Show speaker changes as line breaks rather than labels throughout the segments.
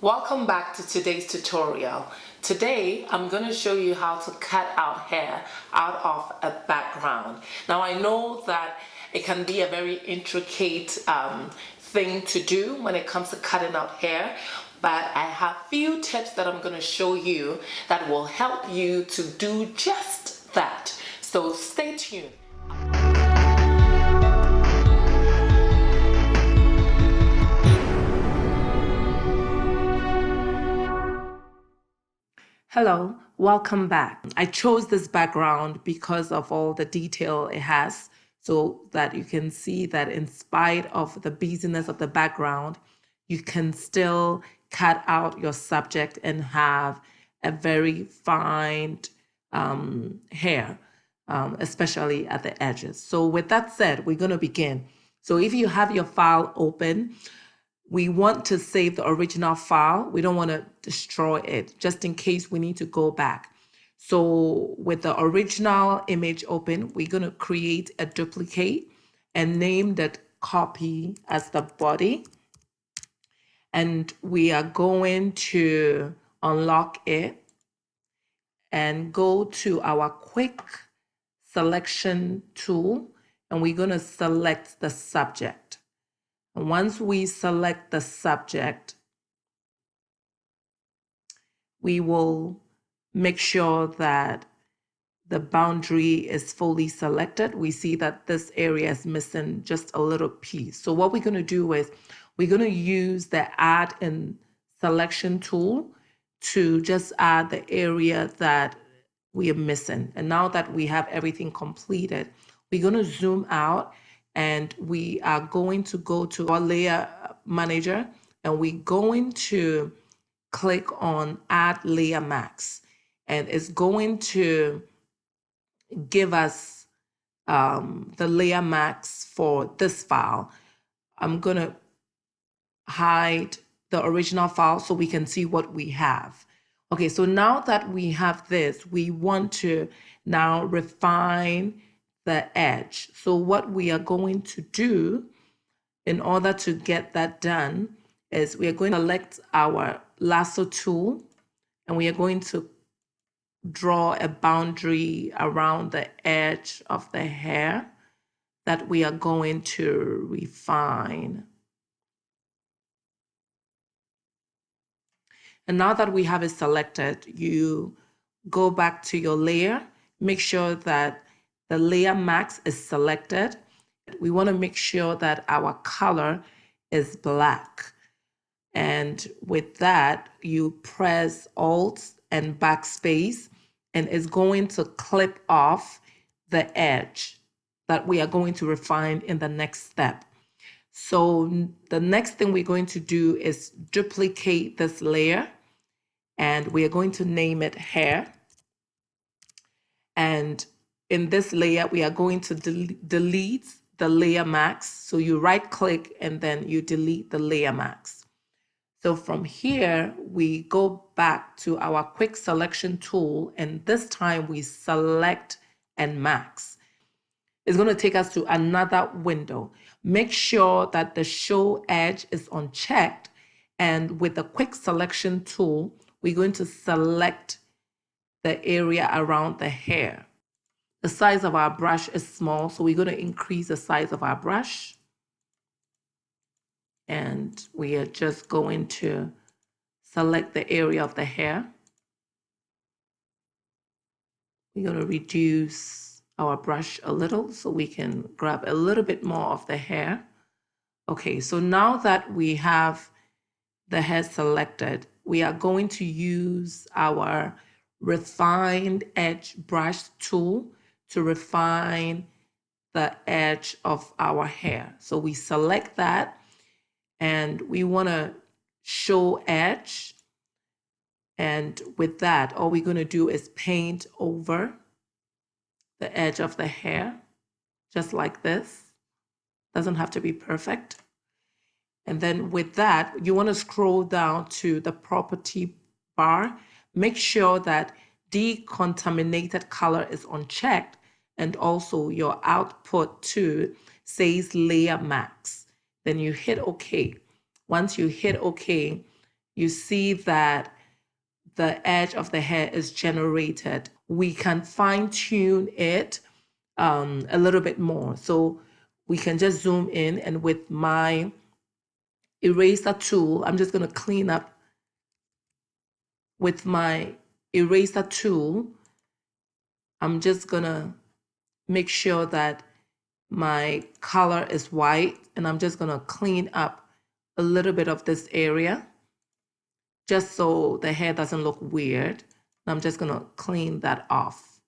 Welcome back to today's tutorial. Today I'm going to show you how to cut out hair out of a background. Now I know that it can be a very intricate thing to do when it comes to cutting out hair, but I have few tips that I'm going to show you that will help you to do just that. So stay tuned. Hello, welcome back. I chose this background because of all the detail it has, so that you can see that in spite of the busyness of the background, you can still cut out your subject and have a very fine hair, especially at the edges. So with that said, we're going to begin. So if you have your file open, we want to save the original file. We don't want to destroy it, just in case we need to go back. So with the original image open, we're going to create a duplicate and name that copy as the body. And we are going to unlock it and go to our quick selection tool, and we're going to select the subject. And once we select the subject, we will make sure that the boundary is fully selected. We see that this area is missing just a little piece. So what we're going to do is we're going to use the add and selection tool to just add the area that we are missing. And now that we have everything completed, we're going to zoom out and we are going to go to our layer manager and we're going to click on add layer max, and it's going to give us the layer max for this file. I'm going to hide the original file so we can see what we have. Okay, so now that we have this, we want to now refine the edge. So what we are going to do in order to get that done is we are going to select our lasso tool and we are going to draw a boundary around the edge of the hair that we are going to refine. And now that we have it selected, you go back to your layer, make sure that the layer max is selected. We want to make sure that our color is black. And with that, you press Alt and backspace, and it's going to clip off the edge that we are going to refine in the next step. So the next thing we're going to do is duplicate this layer, and we are going to name it hair. And in this layer, we are going to delete the layer max. So you right click and then you delete the layer max. So from here, we go back to our quick selection tool, and this time we select and max. It's going to take us to another window. Make sure that the show edge is unchecked, and with the quick selection tool, we're going to select the area around the hair. The size of our brush is small, so we're going to increase the size of our brush. And we are just going to select the area of the hair. We're going to reduce our brush a little so we can grab a little bit more of the hair. Okay, so now that we have the hair selected, we are going to use our refined edge brush tool to refine the edge of our hair. So we select that and we want to show edge. And with that, all we're going to do is paint over the edge of the hair, just like this. Doesn't have to be perfect. And then with that, you want to scroll down to the property bar. Make sure that decontaminated color is unchecked, and also your output too says layer max. Then you hit OK. Once you hit OK, you see that the edge of the hair is generated. We can fine tune it a little bit more. So we can just zoom in, and with my eraser tool, I'm just going to clean up with my eraser tool. I'm just going to make sure that my color is white, and I'm just going to clean up a little bit of this area just so the hair doesn't look weird. I'm just going to clean that off.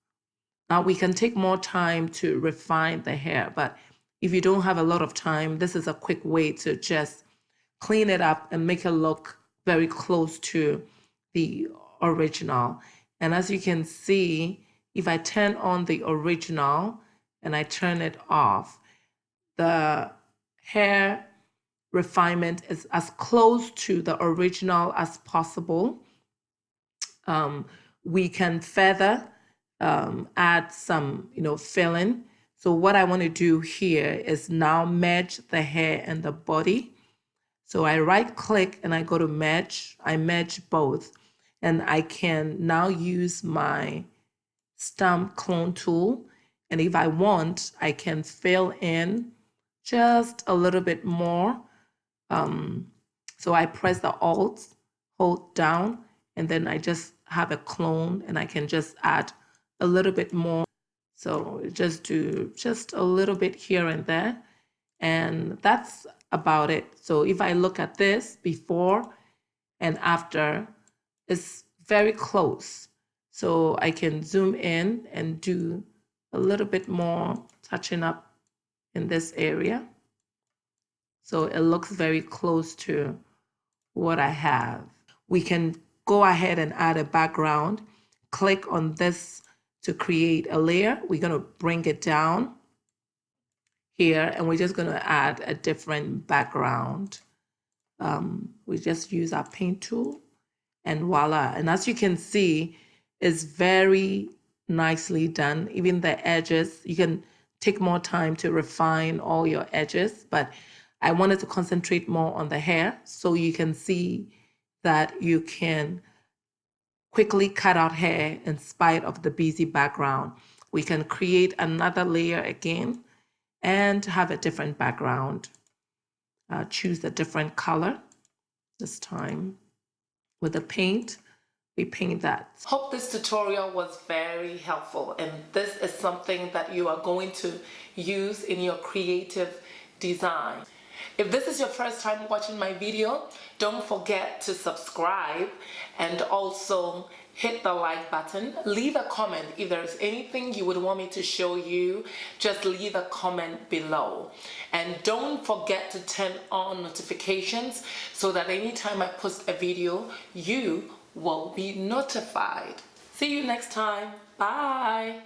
Now we can take more time to refine the hair, but if you don't have a lot of time, this is a quick way to just clean it up and make it look very close to the original. And as you can see, if I turn on the original and I turn it off, the hair refinement is as close to the original as possible. We can further add some, filling. So what I want to do here is now merge the hair and the body. So I right click and I go to merge. I merge both, and I can now use my stamp clone tool. And if I want, I can fill in just a little bit more. So I press the Alt, hold down, and then I just have a clone, and I can just add a little bit more. So just do just a little bit here and there, and that's about it. So if I look at this before and after, it's very close. So I can zoom in and do a little bit more touching up in this area. So it looks very close to what I have. We can go ahead and add a background. Click on this to create a layer. We're going to bring it down here, and we're just going to add a different background. We just use our paint tool, and voila. And as you can see, it's very nicely done. Even the edges, you can take more time to refine all your edges, but I wanted to concentrate more on the hair so you can see that you can quickly cut out hair in spite of the busy background. We can create another layer again and have a different background. Choose a different color this time. With the paint, we paint that. Hope this tutorial was very helpful, and this is something that you are going to use in your creative design. If this is your first time watching my video, don't forget to subscribe and also hit the like button. Leave a comment. If there's anything you would want me to show you, just leave a comment below. And don't forget to turn on notifications so that anytime I post a video, you will be notified. See you next time. Bye.